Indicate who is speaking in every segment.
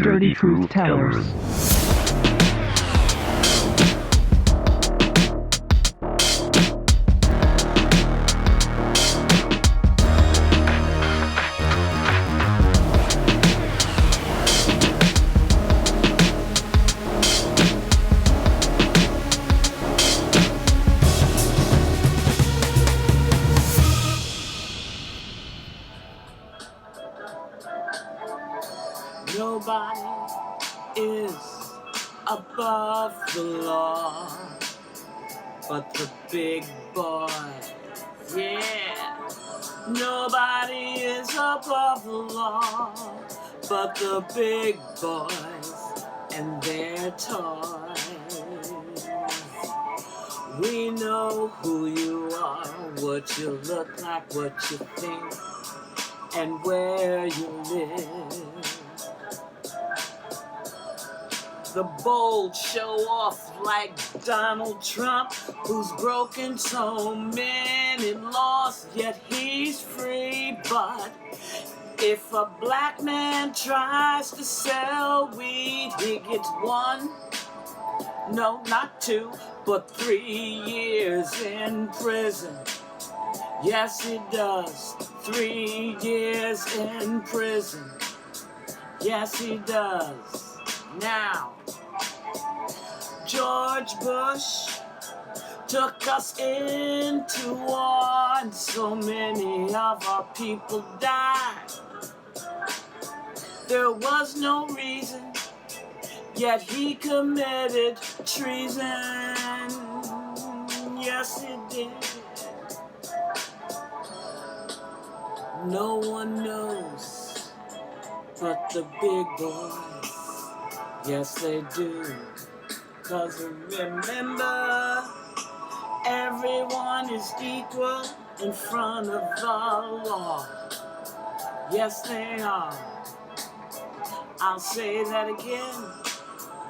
Speaker 1: Dirty Truth Tellers.
Speaker 2: Nobody is above the law but the big boy. Yeah. Nobody is above the law but the big boys and their toys. We know who you are, what you look like, what you think, and where you live. The bold show off like Donald Trump, who's broken so many laws, yet he's free. But if a black man tries to sell weed, he gets 1, no, not 2, but 3 years in prison. Yes, he does. 3 years in prison. Yes, he does. Now, George Bush took us into war, and so many of our people died. There was no reason, yet he committed treason. Yes, he did. No one knows but the big boys. Yes, they do. 'Cause remember, everyone is equal in front of the law. Yes, they are. I'll say that again.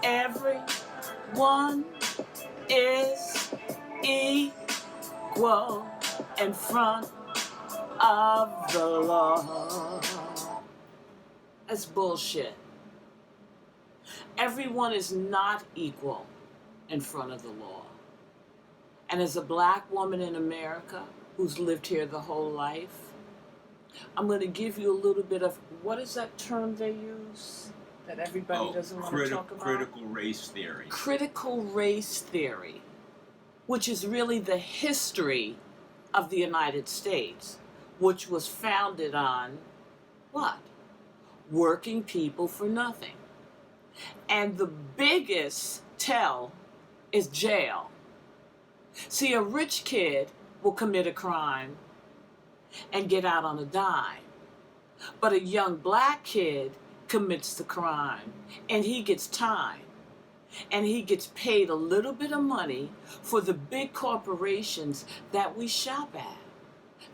Speaker 2: Everyone is equal in front of the law. That's bullshit. Everyone is not equal in front of the law. And as a black woman in America who's lived here the whole life, I'm going to give you a little bit of, what is that term they use that everybody doesn't want to talk about?
Speaker 3: Critical race theory.
Speaker 2: Critical race theory, which is really the history of the United States, which was founded on what? Working people for nothing. And the biggest tell is jail. See, a rich kid will commit a crime and get out on a dime. But a young black kid commits the crime and he gets time. And he gets paid a little bit of money for the big corporations that we shop at,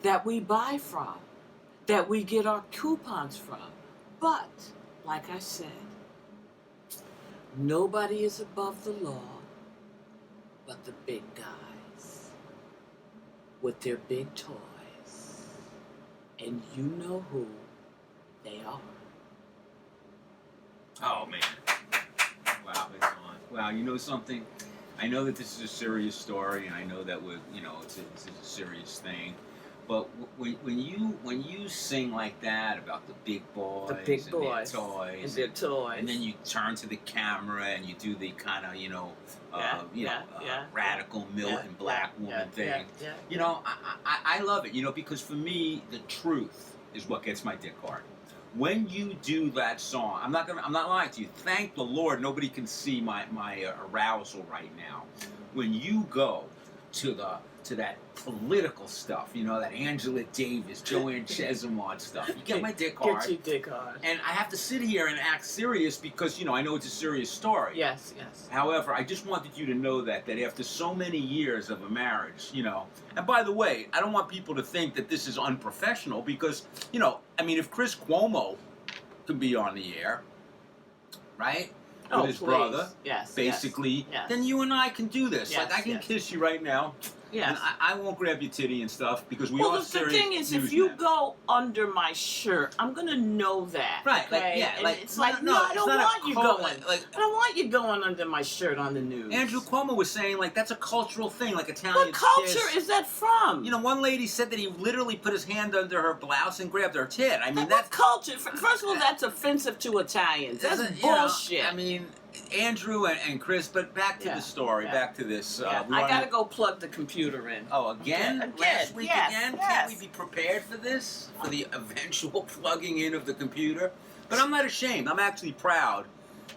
Speaker 2: that we buy from, that we get our coupons from. But, like I said, nobody is above the law but the big guys with their big toys. And you know who they are.
Speaker 3: Oh, man. Wow, it's on. Wow, you know something? I know that this is a serious story, and I know that it's a serious thing. But when you sing like that about the big boys,
Speaker 2: The big
Speaker 3: and
Speaker 2: boys
Speaker 3: their toys,
Speaker 2: and their toys,
Speaker 3: and then you turn to the camera and you do the kind of radical militant black woman thing. I love it. Because for me the truth is what gets my dick hard. When you do that song, I'm not lying to you. Thank the Lord, nobody can see my arousal right now. When you go to that political stuff, that Angela Davis, Joanne Chesimard stuff, you get my dick hard.
Speaker 2: Get your dick hard.
Speaker 3: And I have to sit here and act serious because, I know it's a serious story.
Speaker 2: Yes.
Speaker 3: However, I just wanted you to know that after so many years of a marriage, and by the way, I don't want people to think that this is unprofessional because, if Chris Cuomo can be on the air, right? With his brother,
Speaker 2: yes,
Speaker 3: basically,
Speaker 2: yes.
Speaker 3: then you and I can do this.
Speaker 2: Yes,
Speaker 3: like I can kiss you right now.
Speaker 2: Yes.
Speaker 3: And I won't grab your titty and stuff because we are
Speaker 2: the
Speaker 3: serious
Speaker 2: thing is, if
Speaker 3: newsmen.
Speaker 2: you go under my shirt, I'm gonna know that.
Speaker 3: Right,
Speaker 2: okay? It's like, no, I don't want you going. I don't want you going under my shirt on the news.
Speaker 3: Andrew Cuomo was saying, like, that's a cultural thing, like Italian
Speaker 2: What culture
Speaker 3: kiss.
Speaker 2: is that from?
Speaker 3: You know, one lady said that he literally put his hand under her blouse and grabbed her tit. I mean,
Speaker 2: What culture? First of all, that's offensive to Italians. That's bullshit.
Speaker 3: You know, I mean, Andrew and Chris, but back to the story, back to this.
Speaker 2: I gotta go plug the computer in.
Speaker 3: Oh, again? Last week again?
Speaker 2: Yes.
Speaker 3: Can't we be prepared for this? For the eventual plugging in of the computer? But I'm not ashamed. I'm actually proud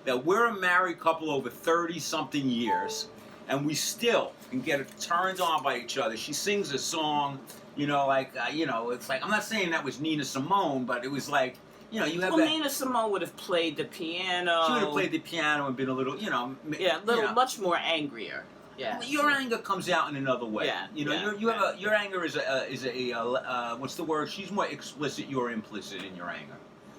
Speaker 3: that we're a married couple over 30-something years, and we still can get it turned on by each other. She sings a song, you know, like, it's like, I'm not saying that was Nina Simone, but it was like, you know, you have that.
Speaker 2: Nina Simone would have played the piano.
Speaker 3: She would have played the piano and been a little, you know.
Speaker 2: Much more angrier. Yeah.
Speaker 3: Your anger comes out in another way.
Speaker 2: Yeah.
Speaker 3: You know, your anger is a what's the word? She's more explicit. You're implicit in your anger.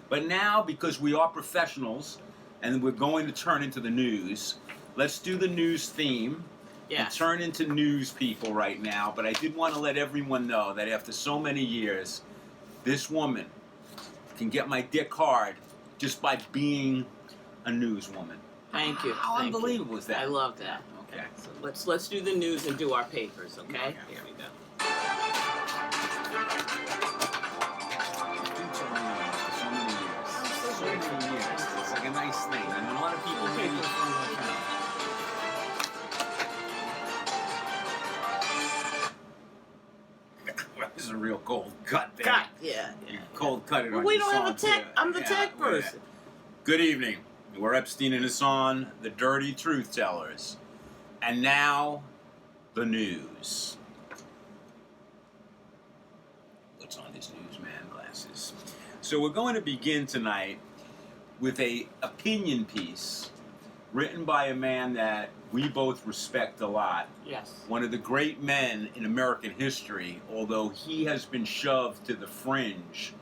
Speaker 3: But now, because we are professionals, and we're going to turn into the news, let's do the news theme. And turn into news people right now. But I did want to let everyone know that after so many years, this woman can get my dick hard just by being a newswoman.
Speaker 2: Thank you.
Speaker 3: How unbelievable is that?
Speaker 2: I love that. Okay. So let's do the news and do our papers, okay? Here we go.
Speaker 3: So many years. It's like a nice thing. I mean, a lot of people This is a real cold cut there.
Speaker 2: Yeah.
Speaker 3: Cold cut it on
Speaker 2: We
Speaker 3: your
Speaker 2: don't have a
Speaker 3: song,
Speaker 2: tech.
Speaker 3: too.
Speaker 2: I'm the tech person.
Speaker 3: Good evening. We're Epstein and Hassan, the dirty truth tellers. And now, the news. What's on his newsman glasses? So we're going to begin tonight with a opinion piece written by a man that we both respect a lot.
Speaker 2: Yes.
Speaker 3: One of the great men in American history, although he has been shoved to the fringe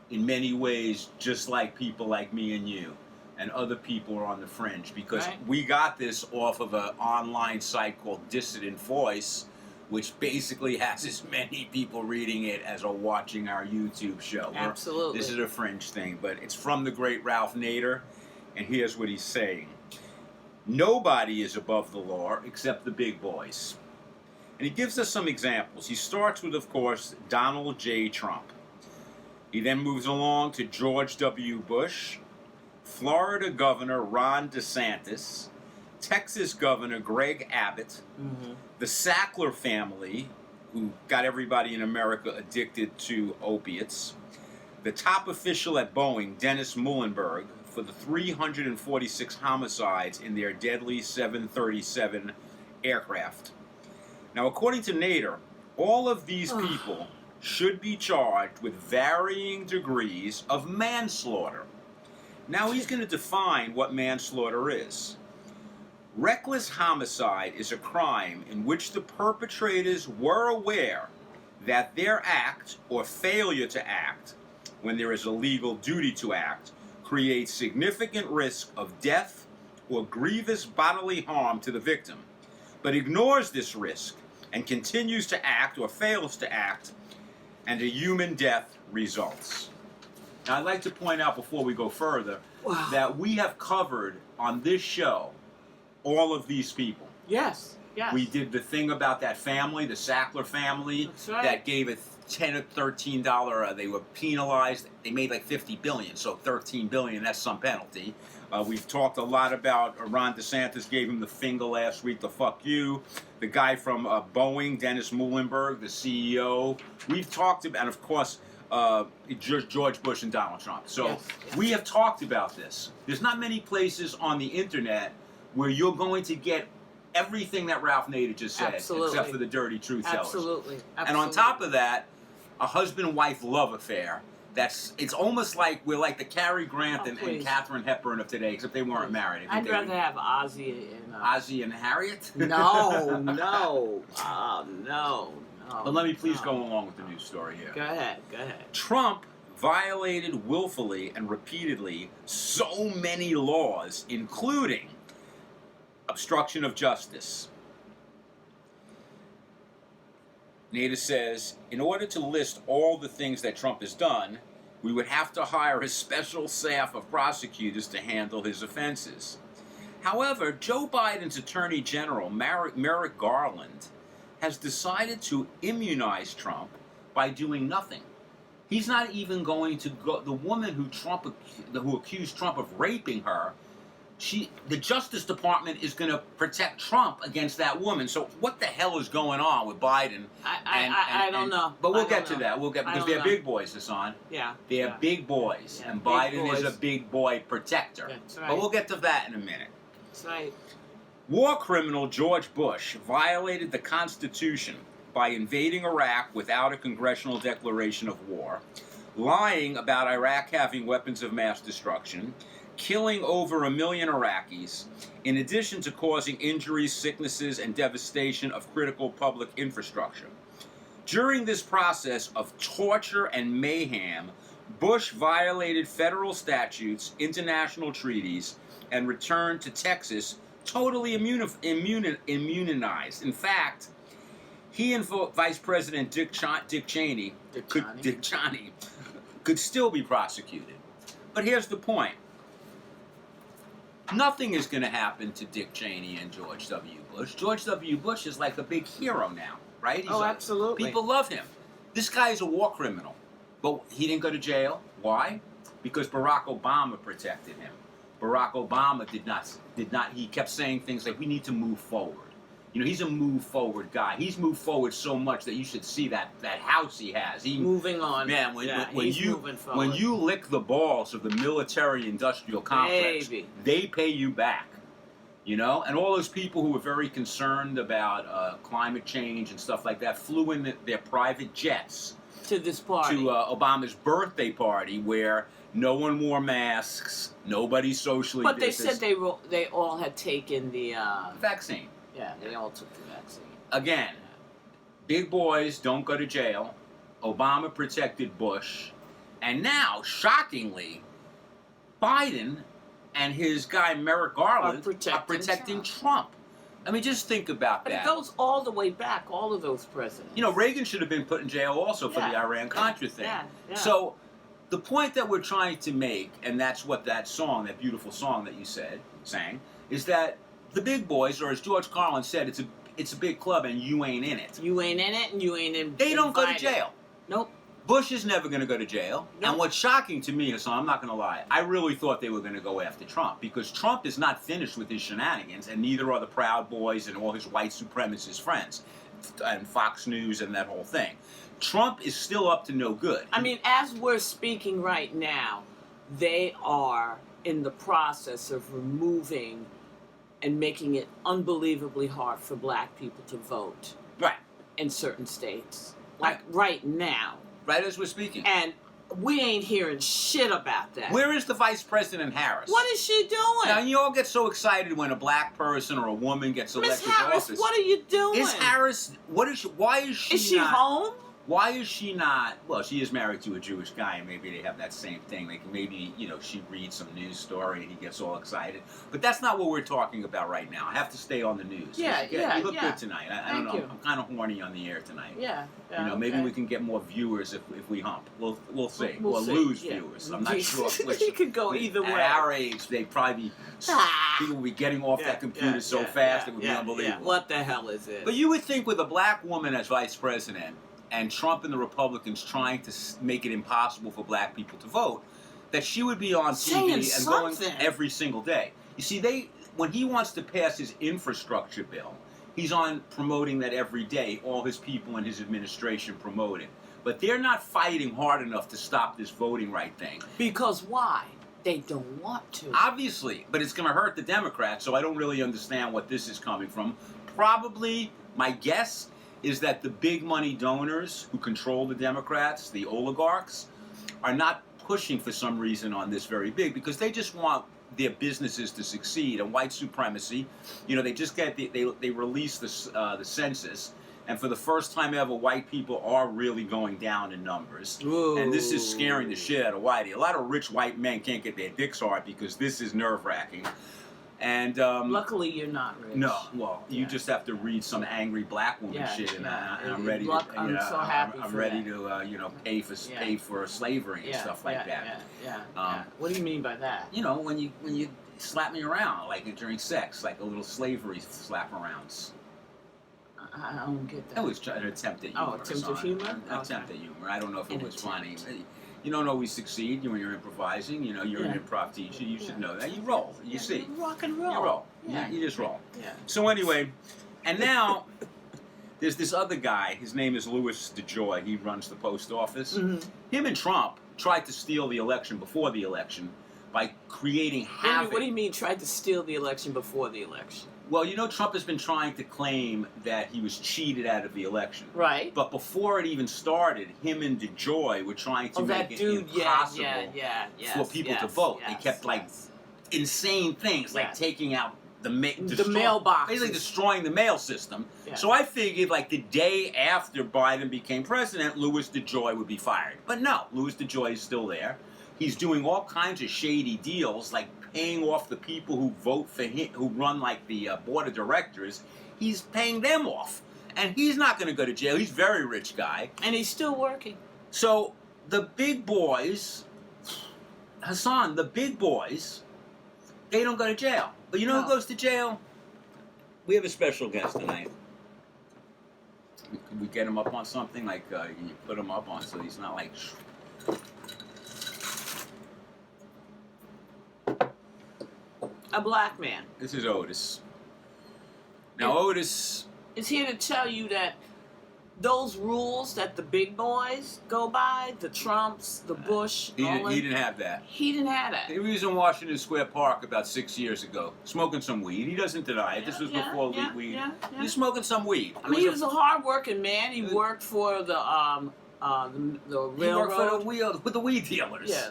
Speaker 3: in many ways, just like people like me and you and other people are on the fringe, because we got this off of an online site called Dissident Voice, which basically has as many people reading it as are watching our YouTube show.
Speaker 2: Absolutely.
Speaker 3: This is a fringe thing, but it's from the great Ralph Nader, and here's what he's saying. Nobody is above the law except the big boys. And he gives us some examples. He starts with, of course, Donald J. Trump. He then moves along to George W. Bush, Florida Governor Ron DeSantis, Texas Governor Greg Abbott, the Sackler family, who got everybody in America addicted to opiates, the top official at Boeing, Dennis Muhlenberg, for the 346 homicides in their deadly 737 aircraft. Now, according to Nader, all of these people should be charged with varying degrees of manslaughter. Now, he's going to define what manslaughter is. Reckless homicide is a crime in which the perpetrators were aware that their act or failure to act, when there is a legal duty to act, creates significant risk of death or grievous bodily harm to the victim, but ignores this risk and continues to act or fails to act, and a human death results. Now, I'd like to point out before we go further that we have covered on this show all of these people.
Speaker 2: Yes.
Speaker 3: We did the thing about that family, the Sackler family, that gave it $10 or $13. They were penalized. They made like $50 billion, so $13 billion. That's some penalty. We've talked a lot about Ron DeSantis gave him the finger last week. The fuck you. The guy from Boeing, Dennis Muhlenberg, the CEO. We've talked about, and of course, George Bush and Donald Trump. So we have talked about this. There's not many places on the internet where you're going to get everything that Ralph Nader just said, except for the dirty truth tellers.
Speaker 2: Absolutely.
Speaker 3: And on top of that, a husband-wife love affair. It's almost like we're like the Cary Grant and Katharine Hepburn of today, except they weren't married.
Speaker 2: I'd rather have Ozzy and
Speaker 3: Ozzy and Harriet.
Speaker 2: No.
Speaker 3: But let me please go along with the news story here.
Speaker 2: Go ahead.
Speaker 3: Trump violated willfully and repeatedly so many laws, including obstruction of justice, Nader says, in order to list all the things that Trump has done, we would have to hire a special staff of prosecutors to handle his offenses. However, Joe Biden's Attorney General, Merrick Garland, has decided to immunize Trump by doing nothing. He's not even going to go. The woman who accused Trump of raping her, the Justice Department is going to protect Trump against that woman. So what the hell is going on with Biden?
Speaker 2: I don't know.
Speaker 3: But we'll get to that. Because they're big boys, Hassan.
Speaker 2: Yeah.
Speaker 3: They're big boys, and Biden is a big boy protector.
Speaker 2: That's right.
Speaker 3: But we'll get to that in a minute.
Speaker 2: That's right.
Speaker 3: War criminal George Bush violated the Constitution by invading Iraq without a congressional declaration of war, lying about Iraq having weapons of mass destruction, killing over 1 million Iraqis, in addition to causing injuries, sicknesses, and devastation of critical public infrastructure. During this process of torture and mayhem, Bush violated federal statutes, international treaties, and returned to Texas totally immunized. In fact, he and Vice President Dick Cheney could still be prosecuted. But here's the point. Nothing is going to happen to Dick Cheney and George W. Bush. George W. Bush is like a big hero now, right?
Speaker 2: Absolutely.
Speaker 3: People love him. This guy is a war criminal. But he didn't go to jail. Why? Because Barack Obama protected him. Barack Obama did not, he kept saying things like, we need to move forward. You know, he's a move forward guy. He's moved forward so much that you should see that house he has.
Speaker 2: Moving on.
Speaker 3: Man, when you lick the balls of the military-industrial complex, they pay you back. You know? And all those people who were very concerned about climate change and stuff like that flew in their private jets
Speaker 2: to this party.
Speaker 3: To Obama's birthday party where no one wore masks, nobody socially distanced.
Speaker 2: But they said they all had taken the
Speaker 3: vaccine.
Speaker 2: Yeah, they all took the vaccine.
Speaker 3: Again, big boys don't go to jail. Obama protected Bush. And now, shockingly, Biden and his guy Merrick Garland are protecting Trump. I mean, just think about that.
Speaker 2: But it goes all the way back, all of those presidents.
Speaker 3: You know, Reagan should have been put in jail also for the Iran-Contra thing.
Speaker 2: Yeah.
Speaker 3: So the point that we're trying to make, and that's what that song, that beautiful song that you sang, is that the big boys, or as George Carlin said, it's a big club and you ain't in it.
Speaker 2: You ain't in it and you ain't in.
Speaker 3: They don't go to jail.
Speaker 2: Nope.
Speaker 3: Bush is never going to go to jail. Nope. And what's shocking to me, Hassan, I'm not going to lie, I really thought they were going to go after Trump because Trump is not finished with his shenanigans, and neither are the Proud Boys and all his white supremacist friends and Fox News and that whole thing. Trump is still up to no good.
Speaker 2: I mean, as we're speaking right now, they are in the process of removing and making it unbelievably hard for black people to vote.
Speaker 3: Right.
Speaker 2: In certain states. Like right now.
Speaker 3: Right as we're speaking.
Speaker 2: And we ain't hearing shit about that.
Speaker 3: Where is the Vice President Harris?
Speaker 2: What is she doing?
Speaker 3: Now, you all get so excited when a black person or a woman gets elected to office.
Speaker 2: Miss Harris, what are you doing?
Speaker 3: Is Harris, why is she
Speaker 2: Is she home?
Speaker 3: Why is she not? Well, she is married to a Jewish guy, and maybe they have that same thing. Like maybe she reads some news story and he gets all excited. But that's not what we're talking about right now. I have to stay on the news.
Speaker 2: Yeah.
Speaker 3: You look good tonight. I don't know. I'm kind of horny on the air tonight.
Speaker 2: Yeah.
Speaker 3: Maybe we can get more viewers if we hump. We'll see. We'll lose viewers. I'm not sure.
Speaker 2: You could go either way.
Speaker 3: At our age, they probably people will be getting off that computer so fast it would be unbelievable.
Speaker 2: What the hell is it?
Speaker 3: But you would think with a black woman as vice president, and Trump and the Republicans trying to make it impossible for black people to vote, that she would be on TV and going every single day. You see, when he wants to pass his infrastructure bill, he's on promoting that every day. All his people in his administration promote it. But they're not fighting hard enough to stop this voting right thing.
Speaker 2: Because why? They don't want to.
Speaker 3: Obviously, but it's going to hurt the Democrats, so I don't really understand what this is coming from. Probably, my guess is that the big money donors who control the Democrats, the oligarchs, are not pushing for some reason on this very big because they just want their businesses to succeed. And white supremacy, they just they release the census, and for the first time ever, white people are really going down in numbers.
Speaker 2: Ooh.
Speaker 3: And this is scaring the shit out of whitey. A lot of rich white men can't get their dicks hard because this is nerve-wracking. And
Speaker 2: luckily, you're not rich.
Speaker 3: No, well, you just have to read some angry black woman shit, and I'm ready to.
Speaker 2: I'm so happy.
Speaker 3: I'm ready to pay for slavery and stuff like that.
Speaker 2: What do you mean by that?
Speaker 3: When you slap me around like during sex, like a little slavery slap arounds.
Speaker 2: I don't get that.
Speaker 3: That was an attempt at humor.
Speaker 2: Oh, attempt at humor?
Speaker 3: Attempt at humor. I don't know if it was funny. You don't always succeed when you're improvising. You're an improv teacher. You should know that. You roll. You see.
Speaker 2: Rock and roll.
Speaker 3: You roll.
Speaker 2: Yeah.
Speaker 3: You just roll.
Speaker 2: Yeah.
Speaker 3: So anyway, and now there's this other guy. His name is Louis DeJoy. He runs the post office.
Speaker 2: Mm-hmm.
Speaker 3: Him and Trump tried to steal the election before the election by creating havoc.
Speaker 2: What do you mean tried to steal the election before the election?
Speaker 3: Well, Trump has been trying to claim that he was cheated out of the election.
Speaker 2: Right.
Speaker 3: But before it even started, him and DeJoy were trying to make it impossible for people to vote. They kept insane things like taking out the
Speaker 2: mailbox,
Speaker 3: basically destroying the mail system. Yeah. So I figured the day after Biden became president, Louis DeJoy would be fired. But no, Louis DeJoy is still there. He's doing all kinds of shady deals, like paying off the people who vote for him, who run the board of directors. He's paying them off. And he's not going to go to jail. He's a very rich guy.
Speaker 2: And he's still working.
Speaker 3: So the big boys, Hassan, the big boys, they don't go to jail. But you know who goes to jail? We have a special guest tonight. Could we get him up on something? You put him up on so he's not like...
Speaker 2: A black man.
Speaker 3: This is Otis. Now, Otis
Speaker 2: is here to tell you that those rules that the big boys go by, the Trumps, the Bush,
Speaker 3: he didn't have that.
Speaker 2: He didn't have that.
Speaker 3: He was in Washington Square Park about 6 years ago, smoking some weed. He doesn't deny it. This was before weed. He was smoking some weed.
Speaker 2: I mean, he was a hard-working man. He worked for the railroad.
Speaker 3: He worked for the weed dealers.
Speaker 2: Yeah,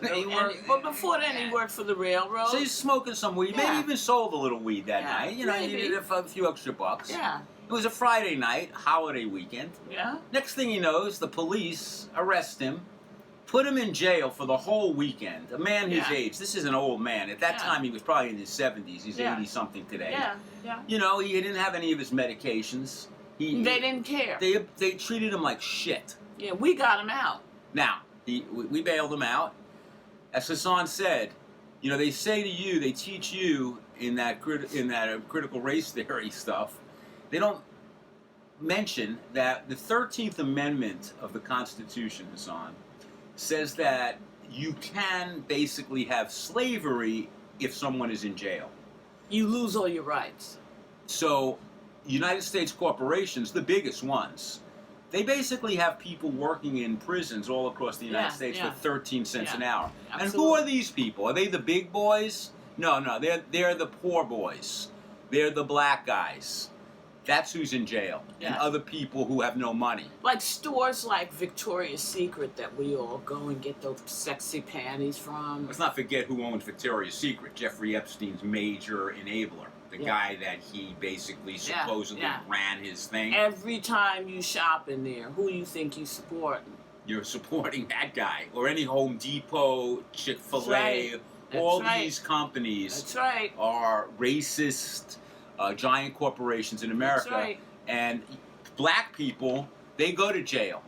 Speaker 2: but before then, he worked for the railroad.
Speaker 3: So he's smoking some weed.
Speaker 2: Yeah.
Speaker 3: Maybe even sold a little weed that night. He needed a few extra bucks.
Speaker 2: Yeah.
Speaker 3: It was a Friday night, holiday weekend.
Speaker 2: Yeah.
Speaker 3: Next thing he knows, the police arrest him, put him in jail for the whole weekend. A man his age. This is an old man. At that time, he was probably in his 70s. He's 80-something today.
Speaker 2: Yeah.
Speaker 3: He didn't have any of his medications. They
Speaker 2: didn't care.
Speaker 3: They treated him like shit.
Speaker 2: Yeah, we got him out.
Speaker 3: Now, we bailed him out. As Hassan said, they say to you, they teach you in that critical race theory stuff, they don't mention that the 13th Amendment of the Constitution, Hassan, says that you can basically have slavery if someone is in jail.
Speaker 2: You lose all your rights.
Speaker 3: So, United States corporations, the biggest ones, they basically have people working in prisons all across the United States for 13 cents an hour.
Speaker 2: Absolutely.
Speaker 3: And who are these people? Are they the big boys? No, they're the poor boys. They're the black guys. That's who's in jail. And other people who have no money.
Speaker 2: Like stores like Victoria's Secret that we all go and get those sexy panties from.
Speaker 3: Let's not forget who owns Victoria's Secret. Jeffrey Epstein's major enabler. The guy that he basically supposedly ran his thing.
Speaker 2: Every time you shop in there, who you think you support?
Speaker 3: You're supporting that guy. Or any Home Depot, Chick-fil-A. All these companies are racist, giant corporations in America.
Speaker 2: That's right.
Speaker 3: And black people, they go to jail.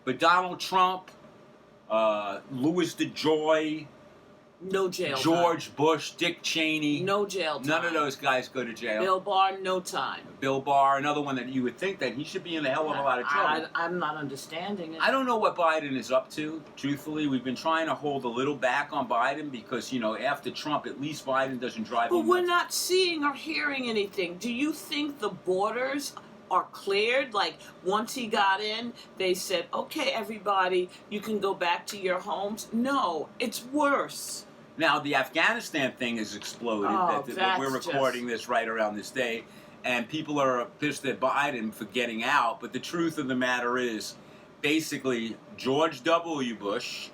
Speaker 3: But Donald Trump, Louis DeJoy,
Speaker 2: no jail
Speaker 3: George
Speaker 2: time.
Speaker 3: Bush, Dick Cheney.
Speaker 2: No jail time.
Speaker 3: None of those guys go to jail.
Speaker 2: Bill Barr, no time.
Speaker 3: Bill Barr, another one that you would think that he should be in a hell of a lot of trouble.
Speaker 2: I'm not understanding it.
Speaker 3: I don't know what Biden is up to, truthfully. We've been trying to hold a little back on Biden because, after Trump, at least Biden doesn't drive him.
Speaker 2: But we're not seeing or hearing anything. Do you think the borders are cleared? Like, once he got in, they said, okay, everybody, you can go back to your homes? No, it's worse.
Speaker 3: Now, the Afghanistan thing has exploded. We're recording this right around this day, and people are pissed at Biden for getting out. But the truth of the matter is, basically, George W. Bush,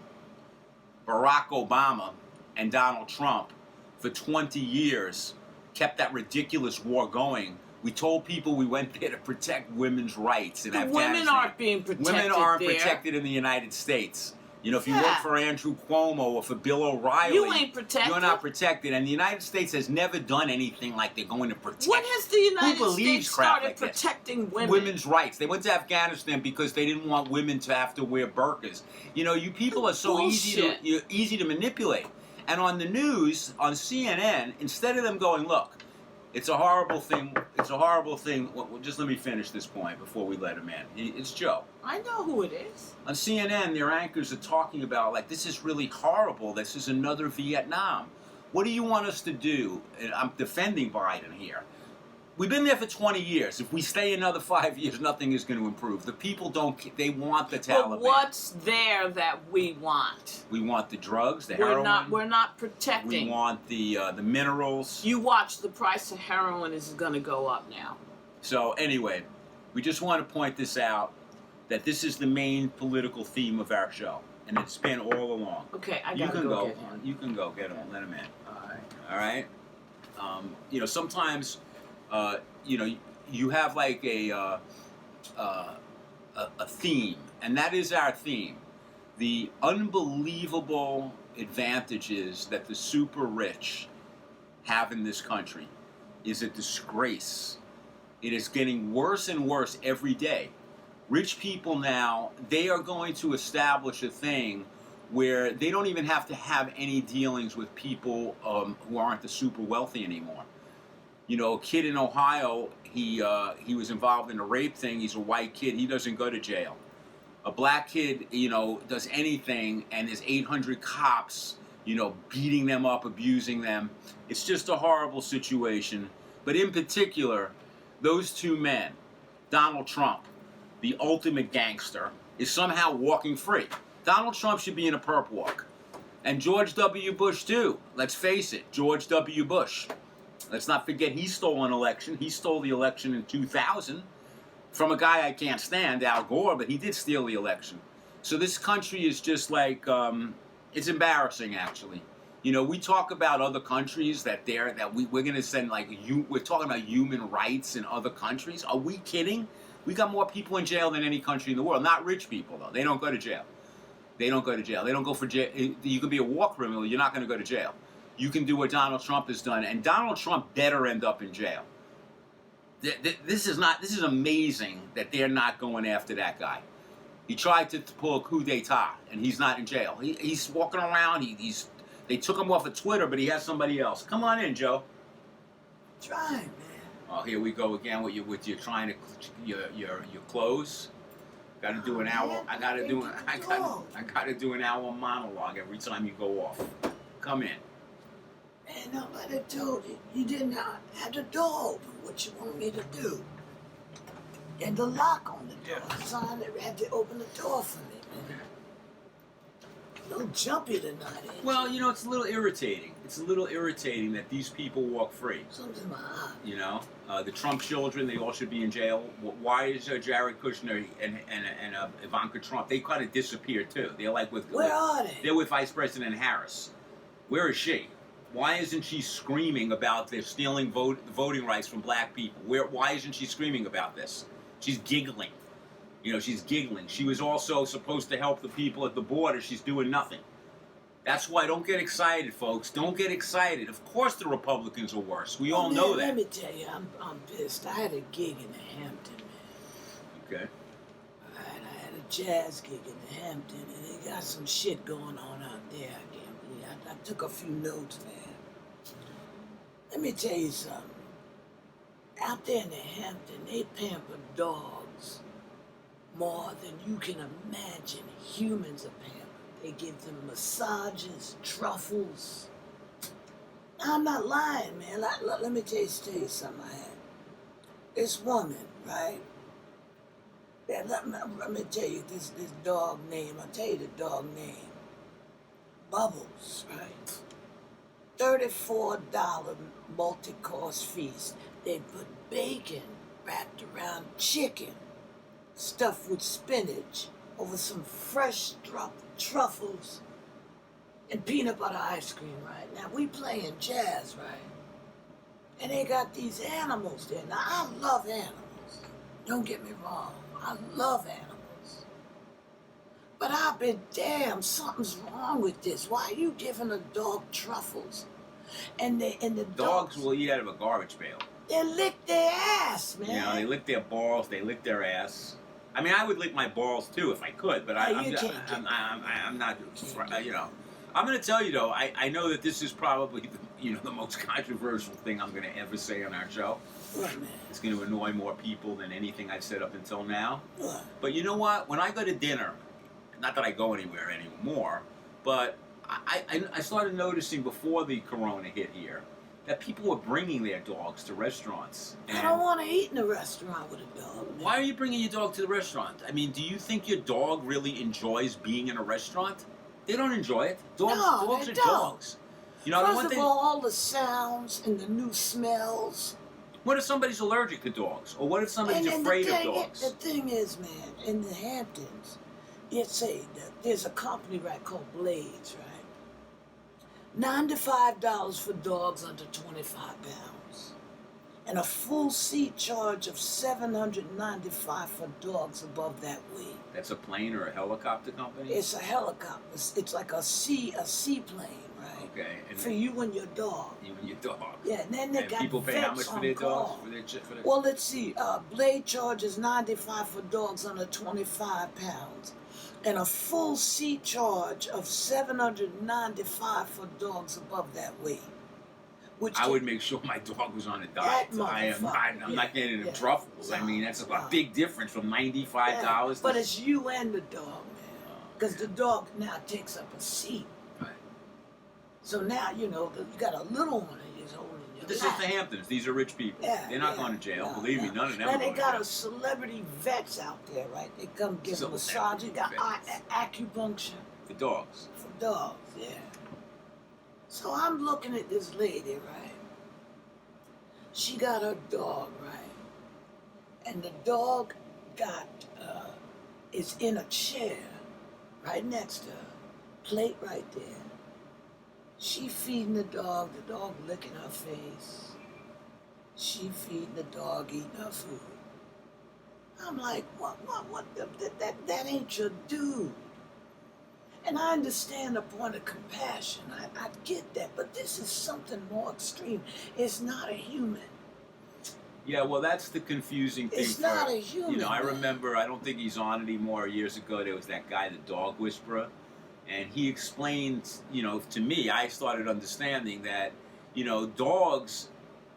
Speaker 3: Barack Obama, and Donald Trump, for 20 years, kept that ridiculous war going. We told people we went there to protect women's rights in Afghanistan.
Speaker 2: Women aren't being protected.
Speaker 3: Women aren't
Speaker 2: there.
Speaker 3: protected in the United States. You know, if you work for Andrew Cuomo or for Bill O'Reilly,
Speaker 2: you ain't protected.
Speaker 3: You're not protected. And the United States has never done anything like they're going to protect.
Speaker 2: When has the United States started protecting women?
Speaker 3: Women's rights. They went to Afghanistan because they didn't want women to have to wear burqas. You know, you people are so easy to manipulate. And on the news, on CNN, instead of them going, look, it's a horrible thing. It's a horrible thing. Well, just let me finish this point before we let him in. It's Joe.
Speaker 2: I know who it is.
Speaker 3: On CNN, their anchors are talking about, like, this is really horrible. This is another Vietnam. What do you want us to do? And I'm defending Biden here. We've been there for 20 years. If we stay another 5 years, nothing is going to improve. The people they want the Taliban.
Speaker 2: But what's there that we want?
Speaker 3: We want the drugs, the heroin.
Speaker 2: We're not protecting.
Speaker 3: We want the minerals.
Speaker 2: You watch, the price of heroin is going to go up now.
Speaker 3: So anyway, we just want to point this out, that this is the main political theme of our show. And it's been all along.
Speaker 2: Okay, I gotta go get him.
Speaker 3: You can go get him. Let him in.
Speaker 2: All right.
Speaker 3: All right? You know, sometimes... you know, you have like a theme, and that is our theme. The unbelievable advantages that the super rich have in this country is a disgrace. It is getting worse and worse every day. Rich people now, they are going to establish a thing where they don't even have to have any dealings with people who aren't the super wealthy anymore. You know, a kid in Ohio, he was involved in a rape thing. He's a white kid. He doesn't go to jail. A black kid, you know, does anything, and there's 800 cops, you know, beating them up, abusing them. It's just a horrible situation. But in particular, those two men, Donald Trump, the ultimate gangster, is somehow walking free. Donald Trump should be in a perp walk. And George W. Bush, too. Let's face it, George W. Bush. Let's not forget he stole an election. He stole the election in 2000 from a guy I can't stand, Al Gore, but he did steal the election. So this country is just like, it's embarrassing, actually. You know, we talk about other countries we're going to send, like, we're talking about human rights in other countries. Are we kidding? We got more people in jail than any country in the world. Not rich people, though. They don't go to jail. They don't go to jail. They don't go for jail. You can be a war criminal. You're not going to go to jail. You can do what Donald Trump has done, and Donald Trump better end up in jail. This is amazing that they're not going after that guy. He tried to pull a coup d'etat, and he's not in jail. He's walking around. They took him off of Twitter, but he has somebody else. Come on in, Joe.
Speaker 1: Trying, man.
Speaker 3: Oh, here we go again with you trying to your clothes. Got to do an hour. I got to do an hour monologue every time you go off. Come in.
Speaker 1: Man, nobody told you. You did not have the door open. What you want me to do? And the lock on the door. Son, they had to open the door for me, man. A little jumpy tonight, ain't you?
Speaker 3: Well, you know, it's a little irritating. It's a little irritating that these people walk free.
Speaker 1: Something in my eye.
Speaker 3: You know, the Trump children, they all should be in jail. Why is Jared Kushner and Ivanka Trump? They kind of disappeared too. They're like
Speaker 1: Where are they?
Speaker 3: They're with Vice President Harris. Where is she? Why isn't she screaming about they're stealing voting rights from black people? Why isn't she screaming about this? She's giggling. You know, she's giggling. She was also supposed to help the people at the border. She's doing nothing. That's why don't get excited, folks. Don't get excited. Of course the Republicans are worse. We all know that.
Speaker 1: Let me tell you, I'm pissed. I had a gig in the Hampton, man.
Speaker 3: Okay.
Speaker 1: I had a jazz gig in the Hampton, and they got some shit going on out there. I can't believe it. I took a few notes, man. Let me tell you something. Out there in the Hampton, they pamper dogs more than you can imagine humans are pampered. They give them massages, truffles. Now, I'm not lying, man. Let me tell you something I had. This woman, right? Yeah, let me tell you this dog name. I'll tell you the dog name. Bubbles, right? $34 multi-course feast. They put bacon wrapped around chicken, stuffed with spinach, over some fresh truffles, and peanut butter ice cream, right? Now, we playing jazz, right? And they got these animals there. Now, I love animals. Don't get me wrong. I love animals. But I've been damn, something's wrong with this. Why are you giving a dog truffles? And the
Speaker 3: Dogs will eat out of a garbage pail.
Speaker 1: They lick their ass, man.
Speaker 3: You know, they lick their balls, they lick their ass. I mean, I would lick my balls too if I could, but I'm not. You know, I'm going to tell you though. I know that this is probably the most controversial thing I'm going to ever say on our show.
Speaker 1: What, man?
Speaker 3: It's going to annoy more people than anything I've said up until now.
Speaker 1: What?
Speaker 3: But you know what? When I go to dinner, not that I go anywhere anymore, but I started noticing before the corona hit here that people were bringing their dogs to restaurants.
Speaker 1: I don't want to eat in a restaurant with a dog, man.
Speaker 3: Why are you bringing your dog to the restaurant? I mean, do you think your dog really enjoys being in a restaurant? They don't enjoy it. Dogs are dogs. You know,
Speaker 1: First of all the sounds and the new smells.
Speaker 3: What if somebody's allergic to dogs? Or what if somebody's afraid of dogs?
Speaker 1: The thing is, man, in the Hamptons, there's a company, right, called Blades, right? $95 for dogs under 25 pounds. And a full seat charge of $795 for dogs above that weight.
Speaker 3: That's a plane or a helicopter company?
Speaker 1: It's a helicopter. It's like a seaplane, right?
Speaker 3: Okay. And
Speaker 1: for you and your dog.
Speaker 3: You and your dog.
Speaker 1: Yeah, and then they got
Speaker 3: people pay how much for their dogs?
Speaker 1: Well, let's see. Blade charges $95 for dogs under 25 pounds. And a full seat charge of $795 for dogs above that weight.
Speaker 3: I would make sure my dog was on a diet. I'm not getting him truffles. I mean, that's a big difference from $95.
Speaker 1: But it's you and the dog, man. Because the dog now takes up a seat.
Speaker 3: Right.
Speaker 1: So now, you got a little one and he's holding your
Speaker 3: This is the Hamptons. These are rich people. They're not going to jail. Believe me, none of them are going to jail.
Speaker 1: Now they got a celebrity vets out there, right? They come give a massage. You got acupuncture.
Speaker 3: For dogs.
Speaker 1: For dogs, yeah. So I'm looking at this lady, right? She got her dog, right? And the dog is in a chair right next to her, plate right there. She feeding the dog licking her face. She feeding the dog, eating her food. I'm like, what, that ain't your dude. And I understand the point of compassion. I get that. But this is something more extreme. It's not a human.
Speaker 3: Yeah, well, that's the confusing thing.
Speaker 1: It's not a human.
Speaker 3: I remember, I don't think he's on anymore. Years ago, there was that guy, the dog whisperer. And he explained, to me, I started understanding that, dogs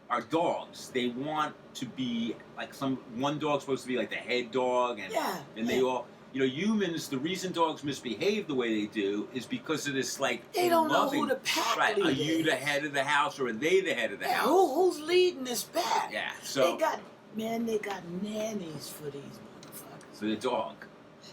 Speaker 3: are dogs. They want to be like one dog's supposed to be like the head dog. And they all... humans, the reason dogs misbehave the way they do is because of this,
Speaker 1: they don't know who the pack leader
Speaker 3: is. Are you the head of the house or are they the head of the house?
Speaker 1: Who's leading this pack?
Speaker 3: Yeah, so...
Speaker 1: They got nannies for these motherfuckers.
Speaker 3: For the dog.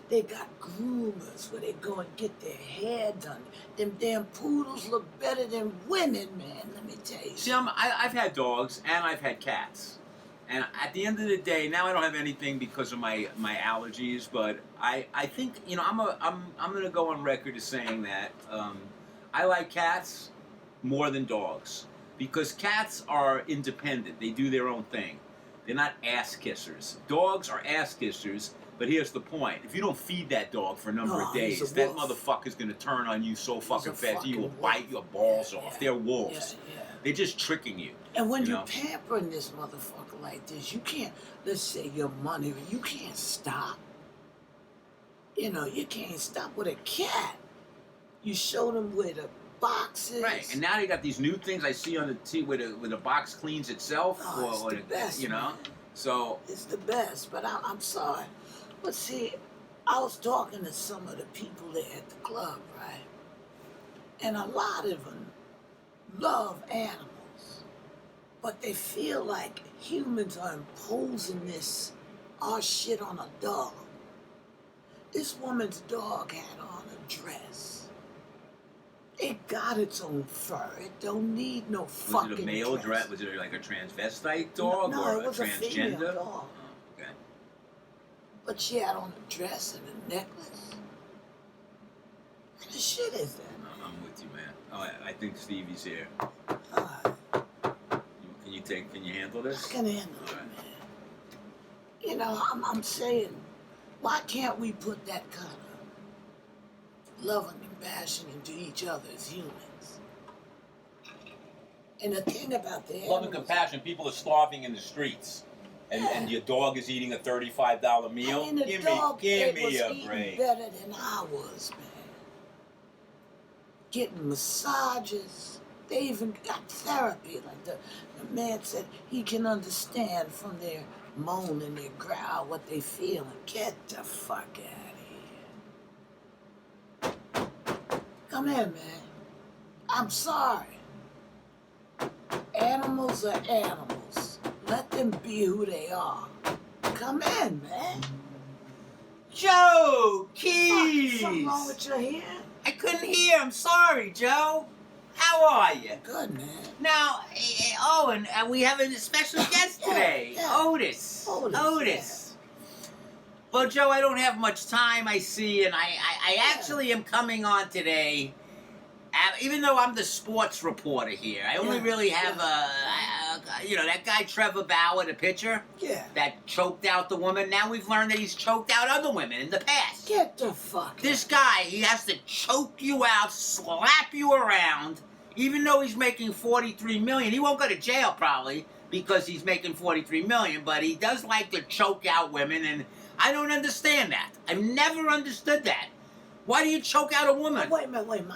Speaker 1: They got groomers where they go and get their hair done. Them damn poodles look better than women, man, let me tell you.
Speaker 3: See, I've had dogs and I've had cats. And at the end of the day, now I don't have anything because of my allergies, but I think, I'm going to go on record as saying that I like cats more than dogs because cats are independent. They do their own thing. They're not ass kissers. Dogs are ass kissers, but here's the point. If you don't feed that dog for a number of days, that motherfucker's going to turn on you so fucking fast he will bite your balls off. They're wolves. They're just tricking you.
Speaker 1: And when you're pampering this motherfucker like this, you can't, let's say your money, you can't stop. You can't stop with a cat. You show them where the box is.
Speaker 3: Right, and now they got these new things I see on the TV where the box cleans itself.
Speaker 1: Oh, it's the best, man.
Speaker 3: So...
Speaker 1: It's the best, but I'm sorry. But see, I was talking to some of the people there at the club, right? And a lot of them love animals. But they feel like humans are imposing our shit on a dog. This woman's dog had on a dress. It got its own fur. It don't need no fucking dress.
Speaker 3: Was it a male dress? Was it like a transvestite dog or
Speaker 1: it was
Speaker 3: a transgender?
Speaker 1: A female dog.
Speaker 3: Oh, okay.
Speaker 1: But she had on a dress and a necklace. What the shit is that?
Speaker 3: No, I'm with you, man. Oh, I think Stevie's here. Can you handle this?
Speaker 1: I can handle it, man. I'm saying, why can't we put that kind love and compassion into each other as humans. And the thing about the
Speaker 3: Love and compassion. People are starving in the streets, and your dog is eating a $35 meal.
Speaker 1: I mean, the
Speaker 3: give
Speaker 1: dog
Speaker 3: me a
Speaker 1: was
Speaker 3: break.
Speaker 1: better than I was, man. Getting massages. They even got therapy. Like the man said, he can understand from their moan and their growl what they feel. And get the fuck out of here. Come here, man. I'm sorry. Animals are animals. Let them be who they are. Come in, man.
Speaker 3: Joe Keys.
Speaker 1: Something wrong with your hair?
Speaker 3: I couldn't hear. I'm sorry, Joe. How are you?
Speaker 1: Good, man.
Speaker 3: Now, and we have a special guest today, Otis. Otis. Well, Joe, I don't have much time, I see, and I actually am coming on today. Even though I'm the sports reporter here, I only really have that guy Trevor Bauer, the pitcher, that choked out the woman. Now we've learned that he's choked out other women in the past.
Speaker 1: Get the fuck
Speaker 3: This guy, he has to choke you out, slap you around, even though he's making $43 million. He won't go to jail probably because he's making $43 million, but he does like to choke out women, and I don't understand that. I've never understood that. Why do you choke out a woman?
Speaker 1: Wait.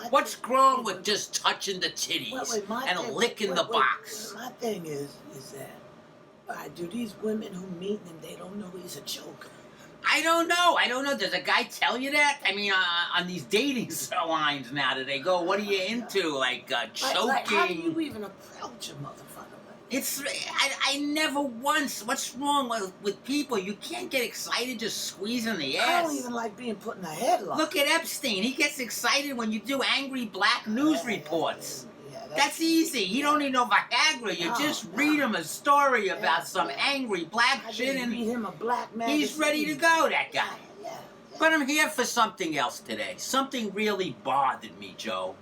Speaker 3: What's wrong with just touching the titties and licking the box?
Speaker 1: My thing is that, do these women who meet him, they don't know he's a choker?
Speaker 3: I don't know. Does a guy tell you that? I mean, on these dating lines now, do they go, what are you into? Like, choking?
Speaker 1: Like, how do you even approach a motherfucker?
Speaker 3: I never once. What's wrong with people? You can't get excited just squeezing the ass.
Speaker 1: I don't even like being put in a headlock.
Speaker 3: Look at Epstein. He gets excited when you do angry black news reports. That's easy. He don't need no Viagra. You just read him a story about some angry black shit, and
Speaker 1: read him a black man.
Speaker 3: He's ready to go, that guy. But I'm here for something else today. Something really bothered me, Joe.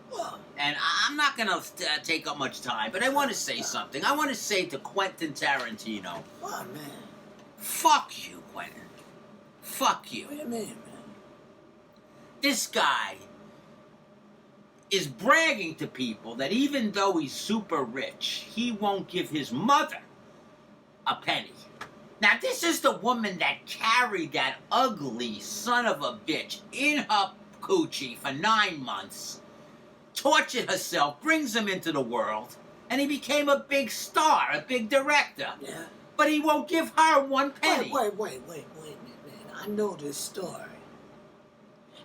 Speaker 3: And I'm not going to take up much time, but I want to say something. I want to say to Quentin Tarantino.
Speaker 1: What, man?
Speaker 3: Fuck you, Quentin. Fuck you.
Speaker 1: What do you mean, man?
Speaker 3: This guy is bragging to people that even though he's super rich, he won't give his mother a penny. Now, this is the woman that carried that ugly son of a bitch in her coochie for 9 months, tortured herself, brings him into the world, and he became a big star, a big director.
Speaker 1: Yeah.
Speaker 3: But he won't give her 1 penny.
Speaker 1: Wait a minute, man. I know this story.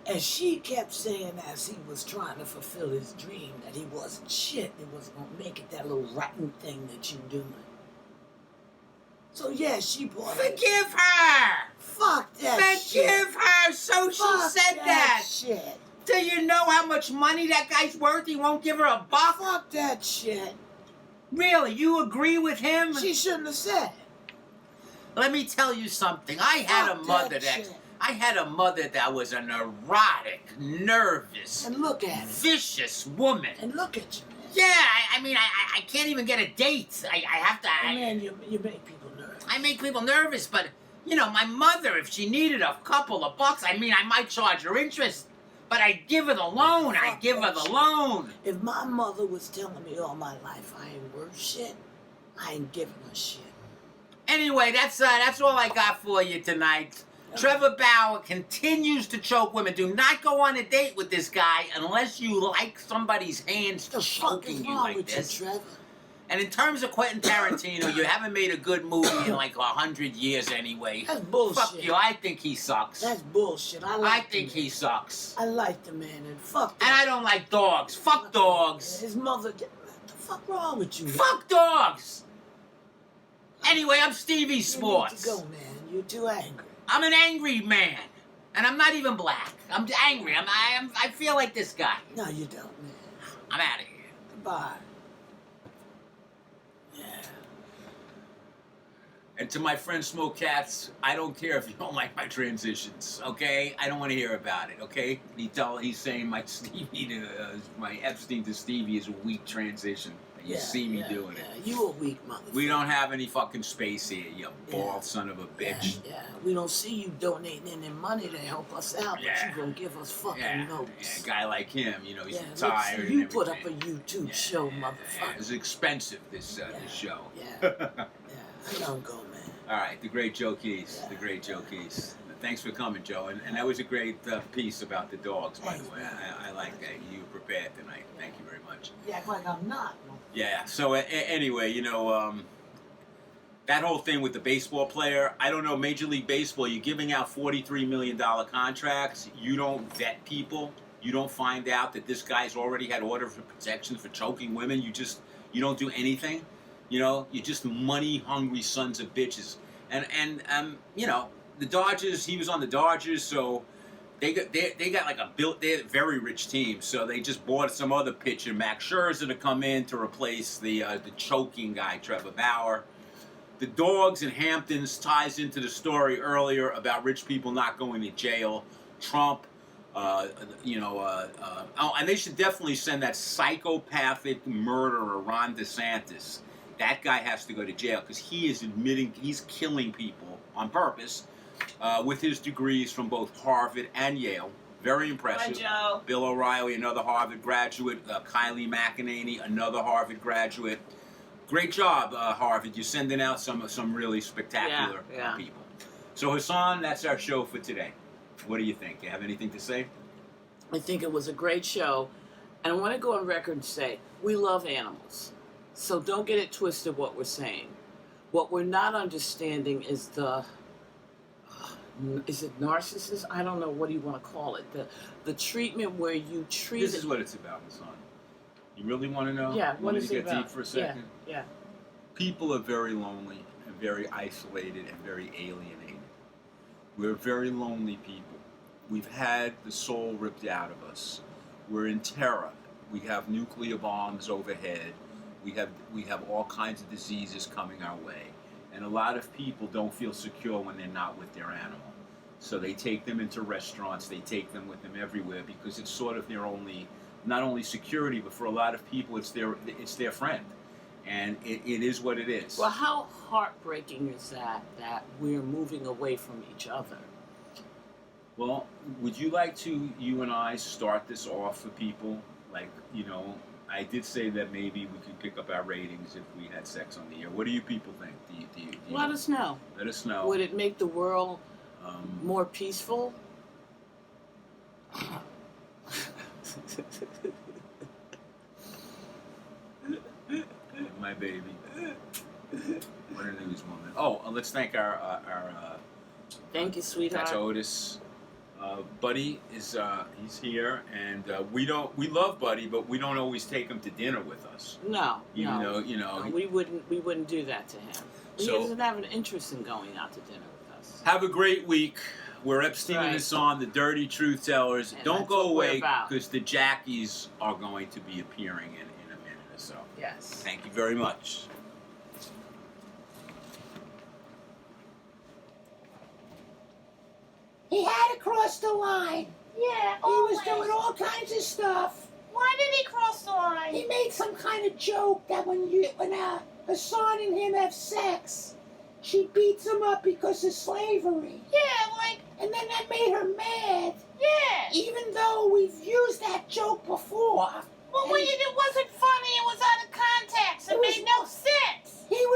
Speaker 1: And she kept saying as he was trying to fulfill his dream that he wasn't shit. He wasn't going to make it, that little rotten thing that you doing. So yeah, she bought it.
Speaker 3: Forgive her!
Speaker 1: Fuck that shit.
Speaker 3: Forgive her! So she said that!
Speaker 1: Shit.
Speaker 3: Do you know how much money that guy's worth? He won't give her a buck?
Speaker 1: Fuck that shit.
Speaker 3: Really? You agree with him?
Speaker 1: She shouldn't have said it.
Speaker 3: Let me tell you something. I had a mother that was a neurotic, nervous,
Speaker 1: and look at it.
Speaker 3: Vicious woman.
Speaker 1: And look at you, man.
Speaker 3: Yeah, I can't even get a date. I have to.
Speaker 1: Man, you make people nervous.
Speaker 3: I make people nervous, but you know, my mother, if she needed a couple of bucks, I might charge her interest, but I'd give her the loan. I'd give her the loan.
Speaker 1: If my mother was telling me all my life I ain't worth shit, I ain't giving her shit.
Speaker 3: Anyway, that's all I got for you tonight. Trevor Bauer continues to choke women. Do not go on a date with this guy unless you like somebody's hands choking you like this.
Speaker 1: Trevor?
Speaker 3: And in terms of Quentin Tarantino, you haven't made a good movie in like 100 years anyway.
Speaker 1: That's bullshit.
Speaker 3: Fuck you. I think he sucks.
Speaker 1: That's bullshit.
Speaker 3: I think he sucks.
Speaker 1: I like the man, and fuck that.
Speaker 3: And I don't like dogs. Fuck dogs.
Speaker 1: His mother. What the fuck wrong with you?
Speaker 3: Fuck dogs. Anyway, I'm Stevie Sports.
Speaker 1: You need to go, man. You're too angry.
Speaker 3: I'm an angry man, and I'm not even black. I'm angry. I feel like this guy.
Speaker 1: No, you don't, man.
Speaker 3: I'm out of here.
Speaker 1: Goodbye. Yeah.
Speaker 3: And to my friend Smoke Cats, I don't care if you don't like my transitions, okay? I don't want to hear about it, okay? He's saying my Epstein to Stevie is a weak transition. You see me doing it.
Speaker 1: You a weak motherfucker.
Speaker 3: We don't have any fucking space here, you bald son of a bitch.
Speaker 1: Yeah. We don't see you donating any money to help us out, but you gonna give us fucking notes.
Speaker 3: Yeah, a guy like him, you know, he's
Speaker 1: Look,
Speaker 3: retired.
Speaker 1: you
Speaker 3: and
Speaker 1: put up a
Speaker 3: everything.
Speaker 1: YouTube show, motherfucker.
Speaker 3: Yeah, it's expensive, this show.
Speaker 1: Yeah. I don't go, man.
Speaker 3: All right, the great Joe Keys. The great Joe Keys. Thanks for coming, Joe. And that was a great piece about the dogs, by the way. I like that. You were prepared tonight. Thank you very much.
Speaker 1: You act like I'm not.
Speaker 3: Yeah. So anyway, you know, that whole thing with the baseball player, I don't know, Major League Baseball, you're giving out $43 million contracts. You don't vet people. You don't find out that this guy's already had order for protection for choking women. You don't do anything. You know, you're just money-hungry sons of bitches. And you know, the Dodgers, he was on the Dodgers, so they got like they're a very rich team, so they just bought some other pitcher, Max Scherzer, to come in to replace the choking guy, Trevor Bauer. The dogs in Hamptons ties into the story earlier about rich people not going to jail. Trump, and they should definitely send that psychopathic murderer, Ron DeSantis. That guy has to go to jail because he is admitting he's killing people on purpose with his degrees from both Harvard and Yale. Very impressive.
Speaker 2: Hi, Joe.
Speaker 3: Bill O'Reilly, another Harvard graduate. Kylie McEnany, another Harvard graduate. Great job, Harvard. You're sending out some really spectacular people. So, Hassan, that's our show for today. What do you think? You have anything to say?
Speaker 2: I think it was a great show. And I want to go on record and say, we love animals. So don't get it twisted what we're saying. What we're not understanding is is it narcissist? I don't know, what do you want to call it? The treatment where you treat
Speaker 3: This is what it's about, Hassan. You really want to know?
Speaker 2: Yeah, what
Speaker 3: is
Speaker 2: is it
Speaker 3: get
Speaker 2: about?
Speaker 3: Deep for a second?
Speaker 2: Yeah.
Speaker 3: People are very lonely and very isolated and very alienated. We're very lonely people. We've had the soul ripped out of us. We're in terror. We have nuclear bombs overhead. We have all kinds of diseases coming our way. And a lot of people don't feel secure when they're not with their animal. So they take them into restaurants, they take them with them everywhere because it's sort of their only, not only security, but for a lot of people it's their friend. And it is what it is.
Speaker 2: Well, how heartbreaking is that we're moving away from each other?
Speaker 3: Well, would you like to, you and I, start this off for people? Like, you know, I did say that maybe we could pick up our ratings if we had sex on the air. What do you people think? Do you
Speaker 2: Let us know.
Speaker 3: Let us know.
Speaker 2: Would it make the world more peaceful?
Speaker 3: My baby. What a newswoman. Oh, let's thank our
Speaker 2: Thank you, sweetheart.
Speaker 3: That's Otis. Buddy is he's here, and we love Buddy, but we don't always take him to dinner with us.
Speaker 2: No,
Speaker 3: no,
Speaker 2: we wouldn't do that to him. He
Speaker 3: So-
Speaker 2: doesn't have an interest in going out to dinner with us.
Speaker 3: Have a great week. We're Epstein and
Speaker 2: Right.
Speaker 3: Hassan, the dirty truth tellers.
Speaker 2: And
Speaker 3: Don't
Speaker 2: that's
Speaker 3: go
Speaker 2: what we're
Speaker 3: away
Speaker 2: about.
Speaker 3: because the Jackies are going to be appearing in a minute or so.
Speaker 2: Yes.
Speaker 3: Thank you very much.
Speaker 1: He had to cross the line.
Speaker 4: Yeah,
Speaker 1: He was doing all kinds of stuff.
Speaker 4: Why did he cross the line?
Speaker 1: He made some kind of joke that when Hassan and him have sex, she beats him up because of slavery.
Speaker 4: Yeah, like,
Speaker 1: And then that made her mad,
Speaker 4: yeah.
Speaker 1: even though we've used that joke before.
Speaker 4: Well,
Speaker 1: And
Speaker 4: it wasn't funny. It was out of context. It
Speaker 1: It was-
Speaker 4: made no sense.
Speaker 1: he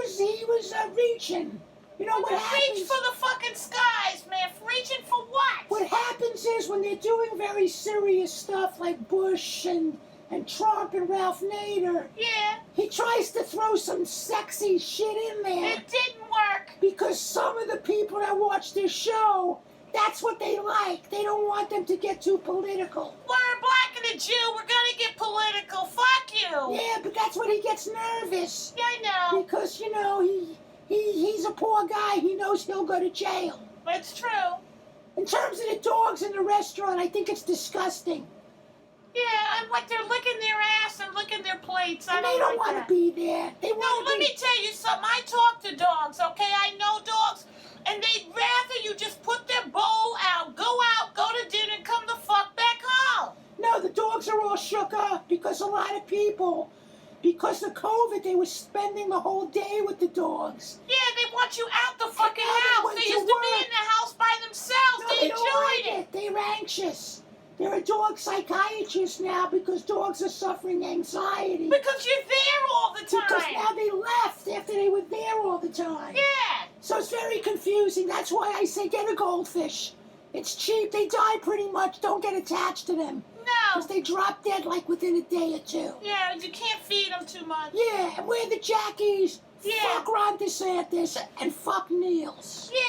Speaker 1: was reaching. You know what
Speaker 4: Reach
Speaker 1: happens?
Speaker 4: for the fucking skies, man. Reaching for what?
Speaker 1: What happens is when they're doing very serious stuff like Bush and Trump and Ralph Nader,
Speaker 4: Yeah,
Speaker 1: he tries to throw some sexy shit in there
Speaker 4: it didn't work.
Speaker 1: because some of the people that watch this show, that's what they like. They don't want them to get too political.
Speaker 4: We're a black and a Jew. We're gonna get political. Fuck you.
Speaker 1: Yeah, but that's when he gets nervous
Speaker 4: Yeah, I know.
Speaker 1: because, you know, he's a poor guy. He knows he'll go to jail.
Speaker 4: It's true.
Speaker 1: In terms of the dogs in the restaurant, I think it's disgusting.
Speaker 4: Yeah, and like they're licking their ass and licking their plates. I
Speaker 1: And they don't
Speaker 4: like
Speaker 1: want
Speaker 4: that.
Speaker 1: to be there. They
Speaker 4: No,
Speaker 1: want to
Speaker 4: let
Speaker 1: be...
Speaker 4: me tell you something. I talk to dogs, okay? I know dogs, and they'd rather you just put their bowl out, go to dinner, and come the fuck back home.
Speaker 1: No, the dogs are all shook up because a lot of people,
Speaker 5: because of COVID, they were spending the whole day with the dogs.
Speaker 4: Yeah, they want you out the fucking
Speaker 5: now they
Speaker 4: house.
Speaker 5: went
Speaker 4: They
Speaker 5: to
Speaker 4: used to be
Speaker 5: work.
Speaker 4: in the house by themselves.
Speaker 5: No,
Speaker 4: they
Speaker 5: they don't
Speaker 4: enjoyed
Speaker 5: like
Speaker 4: it.
Speaker 5: it. They're anxious. They're a dog psychiatrist now because dogs are suffering anxiety.
Speaker 4: Because you're there all the time.
Speaker 5: Because now they left after they were there all the time.
Speaker 4: Yeah.
Speaker 5: So it's very confusing. That's why I say get a goldfish. It's cheap. They die pretty much. Don't get attached to them.
Speaker 4: No.
Speaker 5: Because they drop dead like within a day or two.
Speaker 4: Yeah, you can't feed them too much.
Speaker 5: Yeah, and we're the Jackies.
Speaker 4: Yeah.
Speaker 5: Fuck Ron DeSantis and fuck Niels.
Speaker 4: Yeah,